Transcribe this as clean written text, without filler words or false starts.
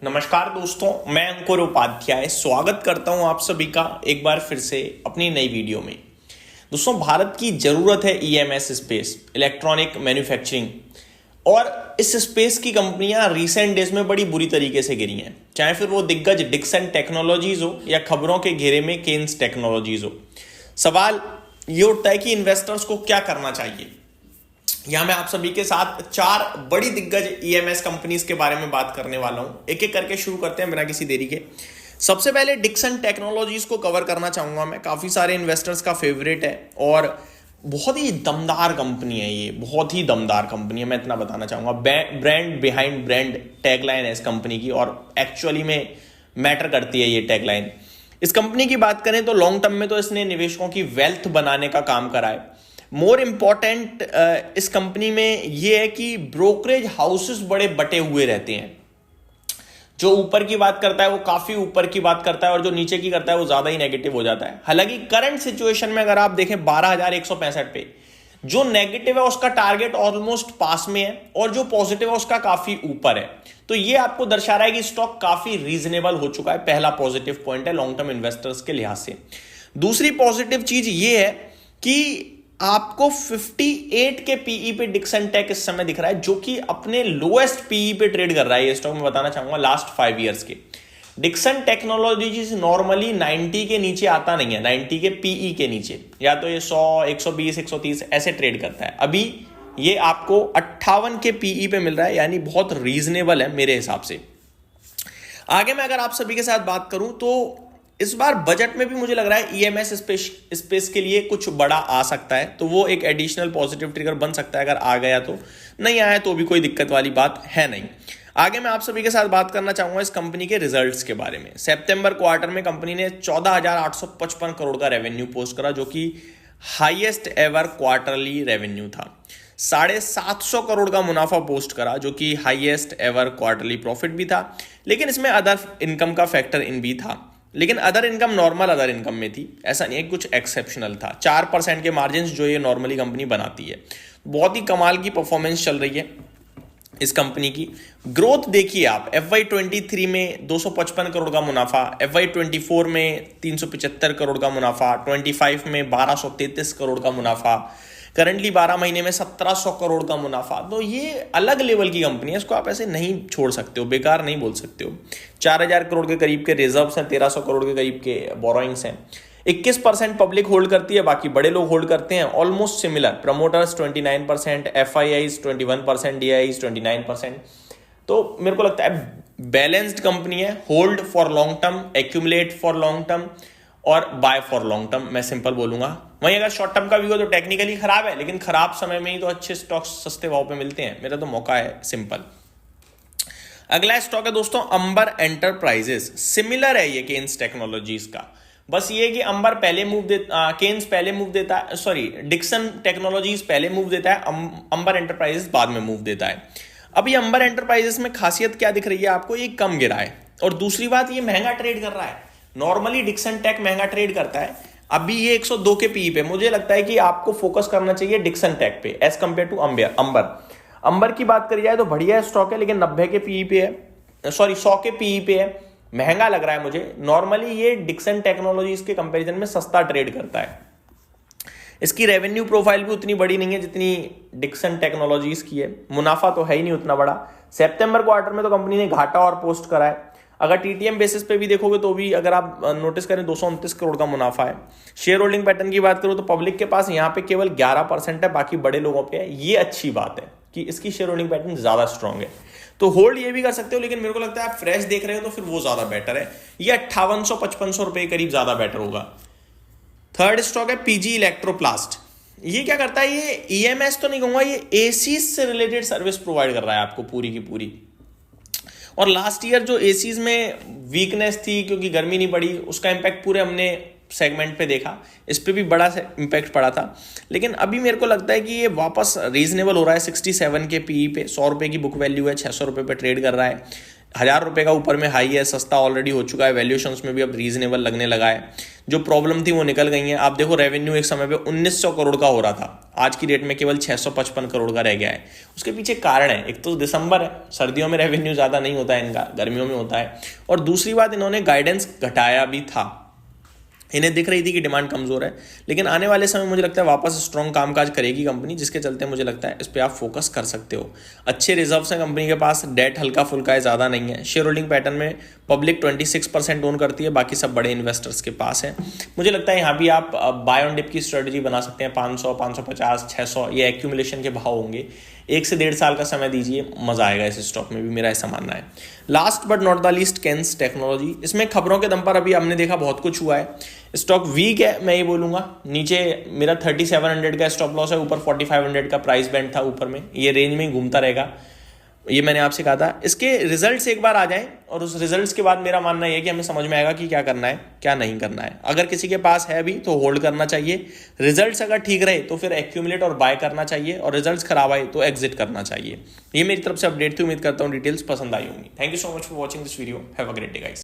नमस्कार दोस्तों, मैं अंकुर उपाध्याय स्वागत करता हूं आप सभी का एक बार फिर से अपनी नई वीडियो में। दोस्तों, भारत की ज़रूरत है ईएमएस स्पेस, इलेक्ट्रॉनिक मैन्युफैक्चरिंग, और इस स्पेस की कंपनियां रिसेंट डेज में बड़ी बुरी तरीके से गिरी हैं, चाहे फिर वो दिग्गज डिक्सन टेक्नोलॉजीज हो या खबरों के घेरे में केन्स टेक्नोलॉजीज हो। सवाल ये उठता है कि इन्वेस्टर्स को क्या करना चाहिए। यहां मैं आप सभी के साथ चार बड़ी दिग्गज ईएमएस कंपनीज के बारे में बात करने वाला हूं। एक एक करके शुरू करते हैं बिना किसी देरी के। सबसे पहले डिक्सन टेक्नोलॉजीज को कवर करना चाहूंगा मैं। काफी सारे इन्वेस्टर्स का फेवरेट है और बहुत ही दमदार कंपनी है। ये बहुत ही दमदार कंपनी है, मैं इतना बताना चाहूंगा। ब्रांड बिहाइंड ब्रांड टैगलाइन है इस कंपनी की, और एक्चुअली में मैटर करती है ये टैगलाइन। इस कंपनी की बात करें तो लॉन्ग टर्म में तो इसने निवेशकों की वेल्थ बनाने का काम करा है। मोर इंपॉर्टेंट इस कंपनी में यह है कि ब्रोकरेज हाउसेस बड़े बटे हुए रहते हैं। जो ऊपर की बात करता है वो काफी ऊपर की बात करता है, और जो नीचे की करता है वो ज्यादा ही नेगेटिव हो जाता है। हालांकि करंट सिचुएशन में अगर आप देखें 12,165 पे, जो नेगेटिव है उसका टारगेट ऑलमोस्ट पास में है, और जो पॉजिटिव है उसका काफी ऊपर है। तो ये आपको दर्शा रहा है कि स्टॉक काफी रीजनेबल हो चुका है। पहला पॉजिटिव पॉइंट है लॉन्ग टर्म इन्वेस्टर्स के लिहाज से। दूसरी पॉजिटिव चीज ये है कि आपको 58 के पीई पे डिक्सन टेक इस समय दिख रहा है, जो कि अपने लोएस्ट पीई पे ट्रेड कर रहा है। ये स्टॉक मैं बताना चाहूंगा लास्ट 5 इयर्स के। डिक्सन टेक्नोलॉजीज नॉर्मली 90 के नीचे आता नहीं है, 90 के पीई के नीचे, या तो ये 100, 120, 130 ऐसे ट्रेड करता है। अभी ये आपको 58 के पीई पे मिल रहा है, यानी बहुत रीजनेबल है मेरे हिसाब से। आगे मैं अगर आप सभी के साथ बात करूं तो इस बार बजट में भी मुझे लग रहा है ईएमएस स्पेस के लिए कुछ बड़ा आ सकता है, तो वो एक एडिशनल पॉजिटिव ट्रिगर बन सकता है। अगर आ गया तो, नहीं आया तो भी कोई दिक्कत वाली बात है नहीं। आगे मैं आप सभी के साथ बात करना चाहूंगा इस कंपनी के रिजल्ट्स के बारे में। सितंबर क्वार्टर में कंपनी ने 14,855 करोड़ का रेवेन्यू पोस्ट करा, जो कि हाईएस्ट एवर क्वार्टरली रेवेन्यू था। 750 करोड़ का मुनाफा पोस्ट करा, जो कि हाईएस्ट एवर क्वार्टरली प्रॉफिट भी था। लेकिन इसमें अदर इनकम का फैक्टर इन भी था, लेकिन other income normal other income में थी, ऐसा नहीं है कुछ एक्सेप्शनल था। 4% के मार्जिन जो ये नॉर्मली कंपनी बनाती है। बहुत ही कमाल की परफॉर्मेंस चल रही है इस कंपनी की। ग्रोथ देखिए आप, FY23 में 255 करोड़ का मुनाफा, FY24 में 375 करोड़ का मुनाफा, 25 में 1233 करोड़ का मुनाफा, करंटली 12 महीने में 1700 करोड़ का मुनाफा। तो ये अलग लेवल की कंपनी है, इसको आप ऐसे नहीं छोड़ सकते हो, बेकार नहीं बोल सकते हो। 4000 करोड़ के करीब के रिजर्व्स हैं, 1300 करोड़ के करीब के बोरोइंग्स हैं। 21% पब्लिक होल्ड करती है, बाकी बड़े लोग होल्ड करते हैं। Almost similar, promoters 29%, FIIs 21%, DIIs 29%। तो मेरे को लगता है बैलेंस्ड कंपनी है। Hold for long term, accumulate for long term, और बाय फॉर लॉन्ग टर्म, मैं सिंपल बोलूंगा। वहीं अगर शॉर्ट टर्म का व्यू हो तो टेक्निकली खराब है, लेकिन खराब समय में ही तो अच्छे स्टॉक्स सस्ते भाव पे मिलते हैं। मेरा तो मौका है, सिंपल। अगला स्टॉक है दोस्तों अंबर एंटरप्राइजेस। सिमिलर है ये केन्स टेक्नोलॉजीज का, बस ये कि अंबर पहले मूव देता, केन्स पहले मूव देता है, सॉरी डिक्सन टेक्नोलॉजीज पहले मूव देता है, अंबर एंटरप्राइजेस बाद में मूव देता है। अब ये अंबर एंटरप्राइजेस में खासियत क्या दिख रही है आपको? ये कम गिरा है, और दूसरी बात ये महंगा ट्रेड कर रहा है। नॉर्मली डिक्सन टेक महंगा ट्रेड करता है, अभी ये 102 के पीई पे। मुझे लगता है कि आपको फोकस करना चाहिए डिक्सन टेक पे एज कंपेयर टू अंबर की बात करी जाए तो बढ़िया स्टॉक है, लेकिन 90 के पीई पे है, सॉरी 100 के पीई पे है। महंगा लग रहा है मुझे। नॉर्मली ये डिक्सन टेक्नोलॉजीज के कंपैरिजन में सस्ता ट्रेड करता है। इसकी रेवेन्यू प्रोफाइल भी उतनी बड़ी नहीं है जितनी डिक्सन टेक्नोलॉजीज की है। मुनाफा तो है ही नहीं उतना बड़ा। सितंबर क्वार्टर में तो कंपनी ने घाटा और पोस्ट करा है। अगर टीटीएम बेसिस पे भी देखोगे तो भी अगर आप नोटिस करें 229 करोड़ का मुनाफा है। शेयर होल्डिंग पैटर्न की बात करूं तो पब्लिक के पास यहाँ पे केवल 11% है, बाकी बड़े लोगों पे है। ये अच्छी बात है कि इसकी शेयर होल्डिंग पैटर्न ज्यादा स्ट्रॉन्ग है, तो होल्ड ये भी कर सकते हो। लेकिन मेरे को लगता है आप फ्रेश देख रहे हो तो फिर वो ज्यादा बेटर है। ये 5800-5500 रुपए के करीब ज्यादा बेटर होगा। थर्ड स्टॉक है पीजी इलेक्ट्रोप्लास्ट। ये क्या करता है? ये ईएमएस तो नहीं कहूंगा, ये एसीज से रिलेटेड सर्विस प्रोवाइड कर रहा है आपको पूरी की पूरी। और लास्ट ईयर जो एसीज में वीकनेस थी क्योंकि गर्मी नहीं पड़ी, उसका इंपैक्ट पूरे हमने सेगमेंट पे देखा। इस पे भी बड़ा इंपैक्ट पड़ा था। लेकिन अभी मेरे को लगता है कि ये वापस रीजनेबल हो रहा है। 67 के पीई पे, 100 रुपए की बुक वैल्यू है, 600 रुपए पे ट्रेड कर रहा है। 1000 रुपए का ऊपर में हाई है, सस्ता ऑलरेडी हो चुका है। वैल्यूएशंस में भी अब रीजनेबल लगने लगा है। जो प्रॉब्लम थी वो निकल गई है। आप देखो रेवेन्यू एक समय पे 1900 करोड़ का हो रहा था, आज की डेट में केवल 655 करोड़ का रह गया है। उसके पीछे कारण है, एक तो दिसंबर है, सर्दियों में रेवेन्यू ज़्यादा नहीं होता है इनका, गर्मियों में होता है। और दूसरी बात, इन्होंने गाइडेंस घटाया भी था, इन्हें दिख रही थी कि डिमांड कमजोर है, लेकिन आने वाले समय मुझे लगता है वापस स्ट्रॉन्ग कामकाज करेगी कंपनी, जिसके चलते मुझे लगता है इस पर आप फोकस कर सकते हो। अच्छे रिजर्व्स हैं कंपनी के पास, डेट हल्का फुल्का है, ज़्यादा नहीं है। शेयर होल्डिंग पैटर्न में पब्लिक 26% ओन करती है, बाकी सब बड़े इन्वेस्टर्स के पास है। मुझे लगता है यहाँ भी आप बाय ऑन डिप की स्ट्रेटजी बना सकते हैं। 500, 550, 600 ये एक्यूमुलेशन के भाव होंगे। 1 से 1.5 साल का समय दीजिए, मजा आएगा इस स्टॉक में भी, मेरा ऐसा मानना है। Last but not the least, कैंस टेक्नोलॉजी। इसमें खबरों के दम पर अभी हमने देखा बहुत कुछ हुआ है, स्टॉक वीक है मैं ये बोलूंगा। नीचे मेरा 3700 का स्टॉप लॉस है, ऊपर 4500 का प्राइस बैंड था ऊपर में, ये रेंज में ही घूमता रहेगा, ये मैंने आपसे कहा था। इसके रिजल्ट्स एक बार आ जाएं और उस रिजल्ट्स के बाद मेरा मानना यह है कि हमें समझ में आएगा कि क्या करना है क्या नहीं करना है। अगर किसी के पास है भी तो होल्ड करना चाहिए, रिजल्ट्स अगर ठीक रहे तो फिर एक्यूमुलेट और बाय करना चाहिए, और रिजल्ट्स खराब आए तो एग्जिट करना चाहिए। ये मेरी तरफ से अपडेट थी, उम्मीद करता हूँ डिटेल्स पसंद आई होंगी। Thank you so much for watching this video, have a great day guys.